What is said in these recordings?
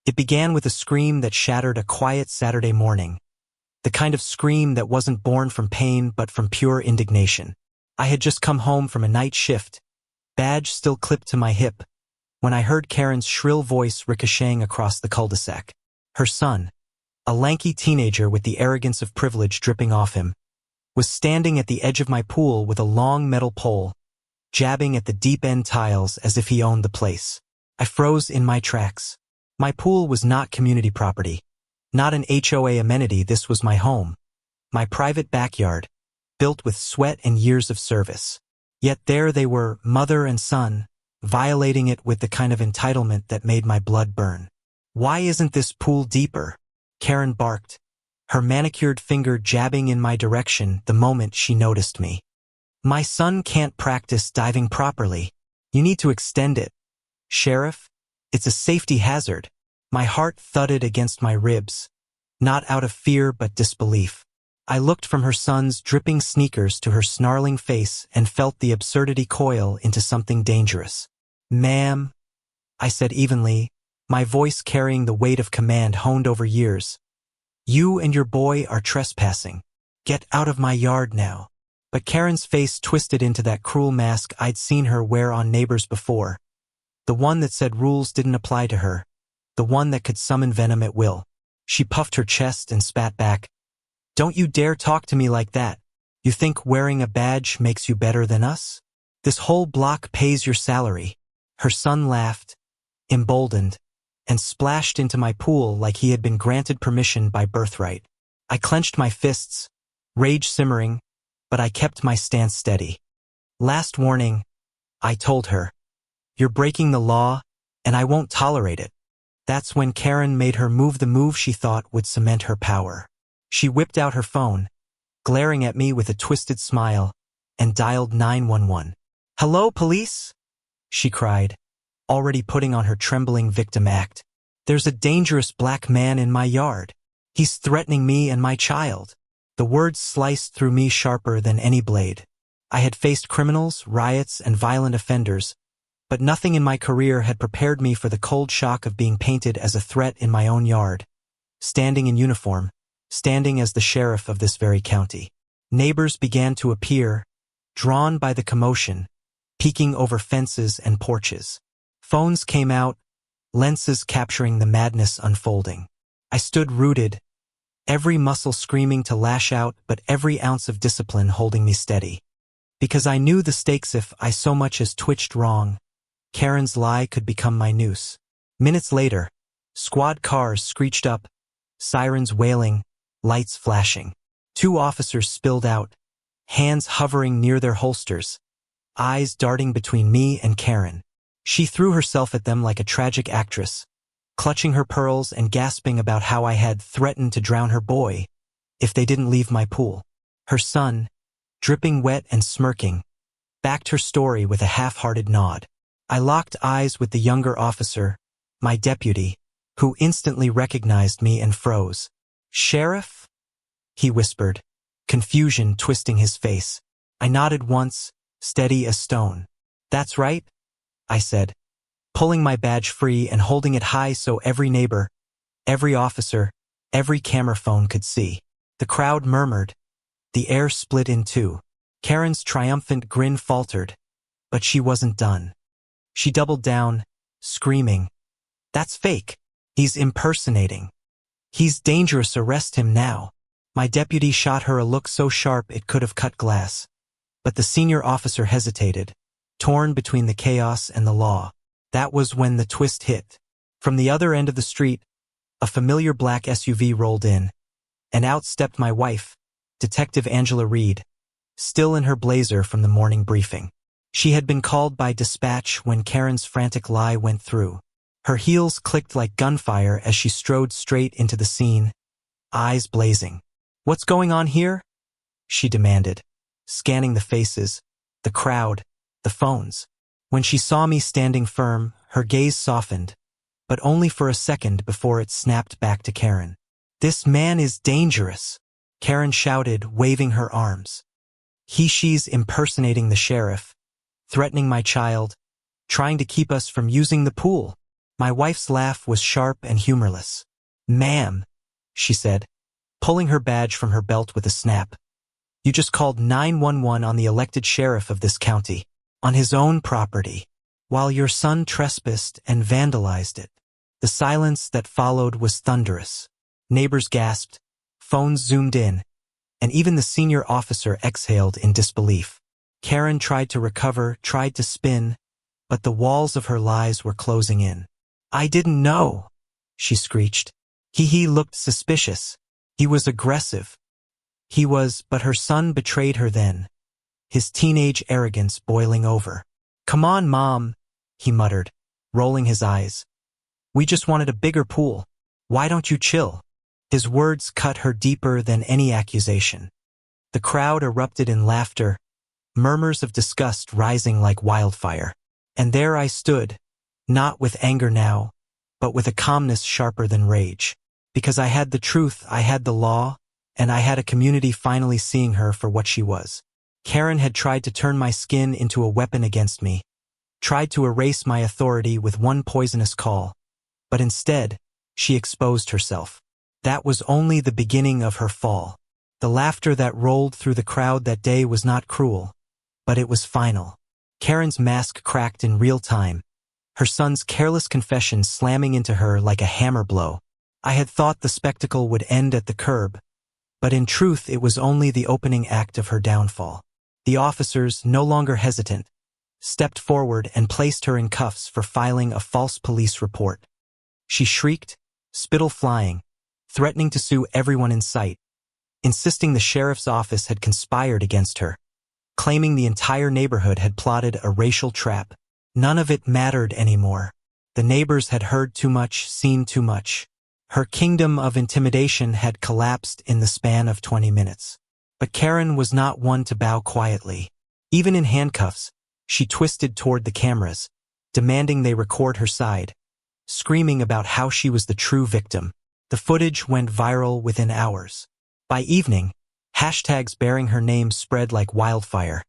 It began with a scream that shattered a quiet Saturday morning, the kind of scream that wasn't born from pain but from pure indignation. I had just come home from a night shift, badge still clipped to my hip, when I heard Karen's shrill voice ricocheting across the cul-de-sac. Her son, a lanky teenager with the arrogance of privilege dripping off him, was standing at the edge of my pool with a long metal pole, jabbing at the deep-end tiles as if he owned the place. I froze in my tracks. My pool was not community property, not an HOA amenity. This was my home, my private backyard, built with sweat and years of service. Yet there they were, mother and son, violating it with the kind of entitlement that made my blood burn. "Why isn't this pool deeper?" Karen barked, her manicured finger jabbing in my direction the moment she noticed me. "My son can't practice diving properly. You need to extend it. Sheriff, it's a safety hazard." My heart thudded against my ribs, not out of fear but disbelief. I looked from her son's dripping sneakers to her snarling face and felt the absurdity coil into something dangerous. "Ma'am," I said evenly, my voice carrying the weight of command honed over years. "You and your boy are trespassing. Get out of my yard now." But Karen's face twisted into that cruel mask I'd seen her wear on neighbors before. The one that said rules didn't apply to her. The one that could summon venom at will. She puffed her chest and spat back. "Don't you dare talk to me like that. You think wearing a badge makes you better than us? This whole block pays your salary." Her son laughed, emboldened, and splashed into my pool like he had been granted permission by birthright. I clenched my fists, rage simmering, but I kept my stance steady. "Last warning," I told her. "You're breaking the law, and I won't tolerate it." That's when Karen made her move, the move she thought would cement her power. She whipped out her phone, glaring at me with a twisted smile, and dialed 911. "Hello, police?" she cried, already putting on her trembling victim act. "There's a dangerous black man in my yard. He's threatening me and my child." The words sliced through me sharper than any blade. I had faced criminals, riots, and violent offenders, but nothing in my career had prepared me for the cold shock of being painted as a threat in my own yard, standing in uniform, standing as the sheriff of this very county. Neighbors began to appear, drawn by the commotion, peeking over fences and porches. Phones came out, lenses capturing the madness unfolding. I stood rooted, every muscle screaming to lash out but every ounce of discipline holding me steady. Because I knew the stakes. If I so much as twitched wrong, Karen's lie could become my noose. Minutes later, squad cars screeched up, sirens wailing, lights flashing. 2 officers spilled out, hands hovering near their holsters, eyes darting between me and Karen. She threw herself at them like a tragic actress, clutching her pearls and gasping about how I had threatened to drown her boy if they didn't leave my pool. Her son, dripping wet and smirking, backed her story with a half-hearted nod. I locked eyes with the younger officer, my deputy, who instantly recognized me and froze. "Sheriff?" he whispered, confusion twisting his face. I nodded once, steady as stone. "That's right," I said, pulling my badge free and holding it high so every neighbor, every officer, every camera phone could see. The crowd murmured. The air split in two. Karen's triumphant grin faltered, but she wasn't done. She doubled down, screaming, "That's fake. He's impersonating. He's dangerous. Arrest him now." My deputy shot her a look so sharp it could have cut glass. But the senior officer hesitated, torn between the chaos and the law. That was when the twist hit. From the other end of the street, a familiar black SUV rolled in, and out stepped my wife, Detective Angela Reed, still in her blazer from the morning briefing. She had been called by dispatch when Karen's frantic lie went through. Her heels clicked like gunfire as she strode straight into the scene, eyes blazing. "What's going on here?" she demanded, scanning the faces, the crowd, the phones. When she saw me standing firm, her gaze softened, but only for a second before it snapped back to Karen. "This man is dangerous," Karen shouted, waving her arms. She's impersonating the sheriff, threatening my child, trying to keep us from using the pool." My wife's laugh was sharp and humorless. "Ma'am," she said, pulling her badge from her belt with a snap. "You just called 911 on the elected sheriff of this county, on his own property, while your son trespassed and vandalized it." The silence that followed was thunderous. Neighbors gasped, phones zoomed in, and even the senior officer exhaled in disbelief. Karen tried to recover, tried to spin, but the walls of her lies were closing in. "I didn't know," she screeched. He looked suspicious. He was aggressive. But her son betrayed her then, his teenage arrogance boiling over. "Come on, Mom," he muttered, rolling his eyes. "We just wanted a bigger pool. Why don't you chill?" His words cut her deeper than any accusation. The crowd erupted in laughter, murmurs of disgust rising like wildfire. And there I stood, not with anger now, but with a calmness sharper than rage. Because I had the truth, I had the law, and I had a community finally seeing her for what she was. Karen had tried to turn my skin into a weapon against me, tried to erase my authority with one poisonous call, but instead, she exposed herself. That was only the beginning of her fall. The laughter that rolled through the crowd that day was not cruel, but it was final. Karen's mask cracked in real time, her son's careless confession slamming into her like a hammer blow. I had thought the spectacle would end at the curb, but in truth it was only the opening act of her downfall. The officers, no longer hesitant, stepped forward and placed her in cuffs for filing a false police report. She shrieked, spittle flying, threatening to sue everyone in sight, insisting the sheriff's office had conspired against her, claiming the entire neighborhood had plotted a racial trap. None of it mattered anymore. The neighbors had heard too much, seen too much. Her kingdom of intimidation had collapsed in the span of 20 minutes. But Karen was not one to bow quietly. Even in handcuffs, she twisted toward the cameras, demanding they record her side, screaming about how she was the true victim. The footage went viral within hours. By evening, hashtags bearing her name spread like wildfire.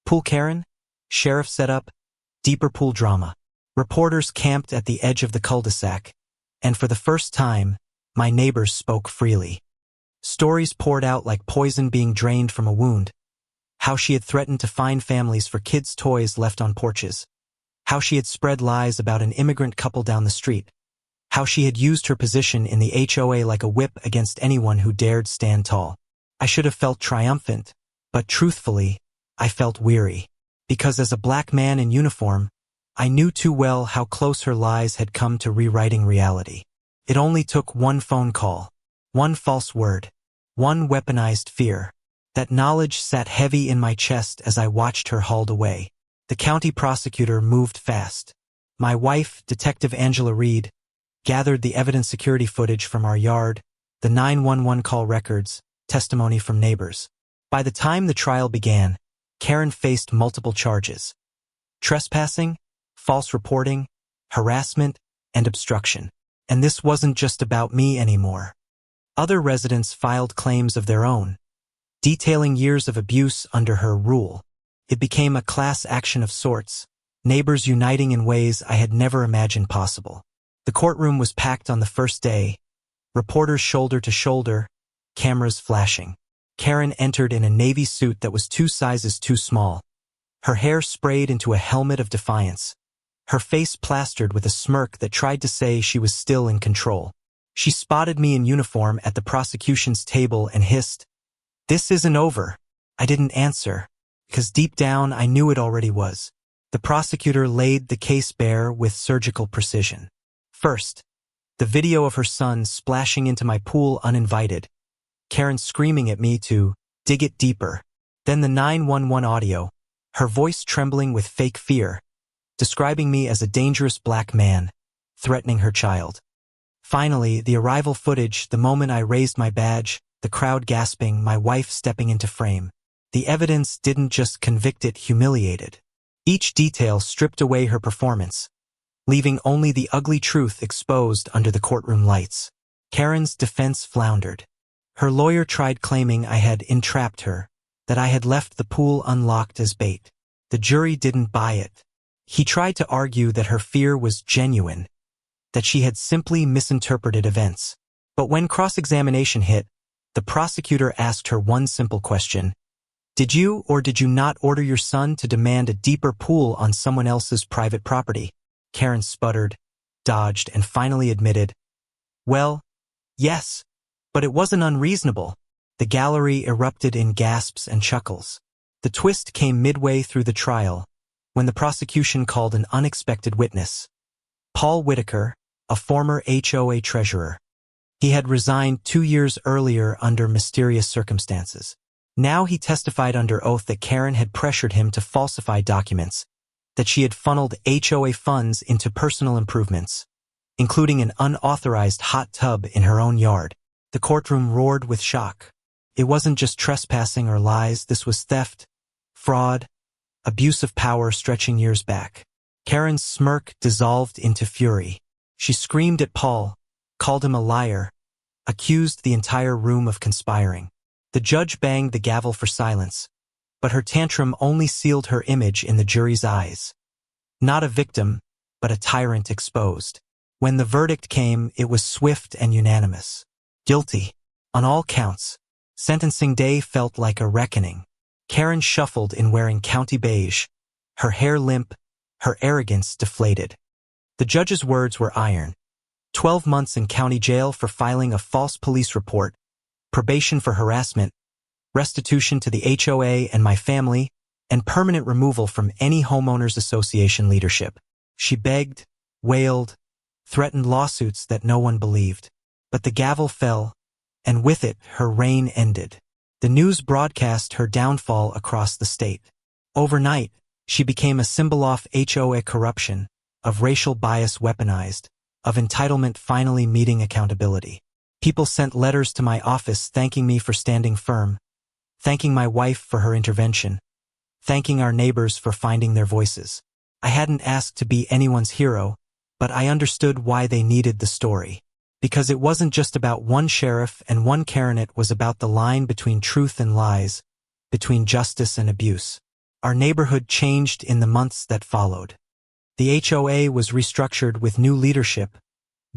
Pool Karen? Sheriff set up? Deeper pool drama. Reporters camped at the edge of the cul-de-sac, and for the first time, my neighbors spoke freely. Stories poured out like poison being drained from a wound. How she had threatened to fine families for kids' toys left on porches. How she had spread lies about an immigrant couple down the street. How she had used her position in the HOA like a whip against anyone who dared stand tall. I should have felt triumphant, but truthfully, I felt weary. Because as a black man in uniform, I knew too well how close her lies had come to rewriting reality. It only took one phone call, one false word, one weaponized fear. That knowledge sat heavy in my chest as I watched her hauled away. The county prosecutor moved fast. My wife, Detective Angela Reed, gathered the evidence security footage from our yard, the 911 call records, testimony from neighbors. By the time the trial began, Karen faced multiple charges: trespassing, false reporting, harassment, and obstruction. And this wasn't just about me anymore. Other residents filed claims of their own, detailing years of abuse under her rule. It became a class action of sorts, neighbors uniting in ways I had never imagined possible. The courtroom was packed on the first day, reporters shoulder to shoulder, cameras flashing. Karen entered in a navy suit that was 2 sizes too small, her hair sprayed into a helmet of defiance, her face plastered with a smirk that tried to say she was still in control. She spotted me in uniform at the prosecution's table and hissed, "This isn't over." I didn't answer, because deep down I knew it already was. The prosecutor laid the case bare with surgical precision. First, the video of her son splashing into my pool uninvited, Karen screaming at me to dig it deeper. Then the 911 audio, her voice trembling with fake fear, describing me as a dangerous black man, threatening her child. Finally, the arrival footage, the moment I raised my badge, the crowd gasping, my wife stepping into frame. The evidence didn't just convict it, humiliated. Each detail stripped away her performance, leaving only the ugly truth exposed under the courtroom lights. Karen's defense floundered. Her lawyer tried claiming I had entrapped her, that I had left the pool unlocked as bait. The jury didn't buy it. He tried to argue that her fear was genuine, that she had simply misinterpreted events. But when cross-examination hit, the prosecutor asked her one simple question: did you or did you not order your son to demand a deeper pool on someone else's private property? Karen sputtered, dodged, and finally admitted, "Well, yes, but it wasn't unreasonable." The gallery erupted in gasps and chuckles. The twist came midway through the trial, when the prosecution called an unexpected witness. Paul Whitaker, a former HOA treasurer. He had resigned 2 years earlier under mysterious circumstances. Now he testified under oath that Karen had pressured him to falsify documents, that she had funneled HOA funds into personal improvements, including an unauthorized hot tub in her own yard. The courtroom roared with shock. It wasn't just trespassing or lies, this was theft, fraud, abuse of power stretching years back. Karen's smirk dissolved into fury. She screamed at Paul, called him a liar, accused the entire room of conspiring. The judge banged the gavel for silence, but her tantrum only sealed her image in the jury's eyes. Not a victim, but a tyrant exposed. When the verdict came, it was swift and unanimous. Guilty, on all counts. Sentencing day felt like a reckoning. Karen shuffled in wearing county beige, her hair limp, her arrogance deflated. The judge's words were iron. 12 months in county jail for filing a false police report, probation for harassment, restitution to the HOA and my family, and permanent removal from any homeowners association leadership. She begged, wailed, threatened lawsuits that no one believed. But the gavel fell, and with it, her reign ended. The news broadcast her downfall across the state. Overnight, she became a symbol of HOA corruption, of racial bias weaponized, of entitlement finally meeting accountability. People sent letters to my office thanking me for standing firm, thanking my wife for her intervention, thanking our neighbors for finding their voices. I hadn't asked to be anyone's hero, but I understood why they needed the story. Because it wasn't just about one sheriff and one Karen, it was about the line between truth and lies, between justice and abuse. Our neighborhood changed in the months that followed. The HOA was restructured with new leadership,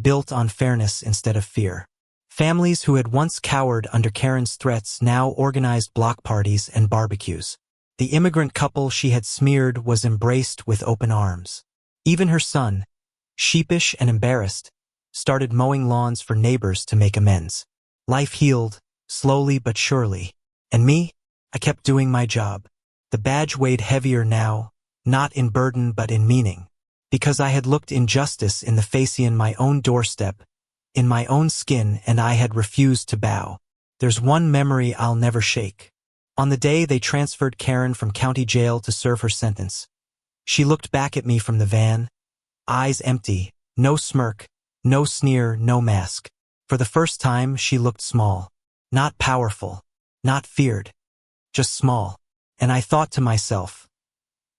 built on fairness instead of fear. Families who had once cowered under Karen's threats now organized block parties and barbecues. The immigrant couple she had smeared was embraced with open arms. Even her son, sheepish and embarrassed, started mowing lawns for neighbors to make amends. Life healed, slowly but surely. And me? I kept doing my job. The badge weighed heavier now, not in burden but in meaning. Because I had looked injustice in the face on my own doorstep, in my own skin, and I had refused to bow. There's one memory I'll never shake. On the day they transferred Karen from county jail to serve her sentence, she looked back at me from the van, eyes empty, no smirk, no sneer, no mask. For the first time, she looked small. Not powerful, not feared, just small. And I thought to myself,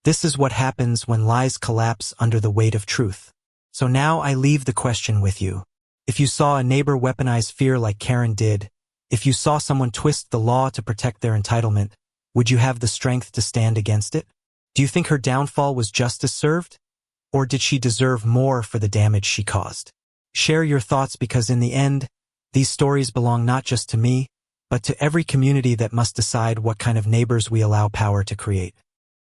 this is what happens when lies collapse under the weight of truth. So now I leave the question with you. If you saw a neighbor weaponize fear like Karen did, if you saw someone twist the law to protect their entitlement, would you have the strength to stand against it? Do you think her downfall was justice served? Or did she deserve more for the damage she caused? Share your thoughts, because in the end, these stories belong not just to me, but to every community that must decide what kind of neighbors we allow power to create.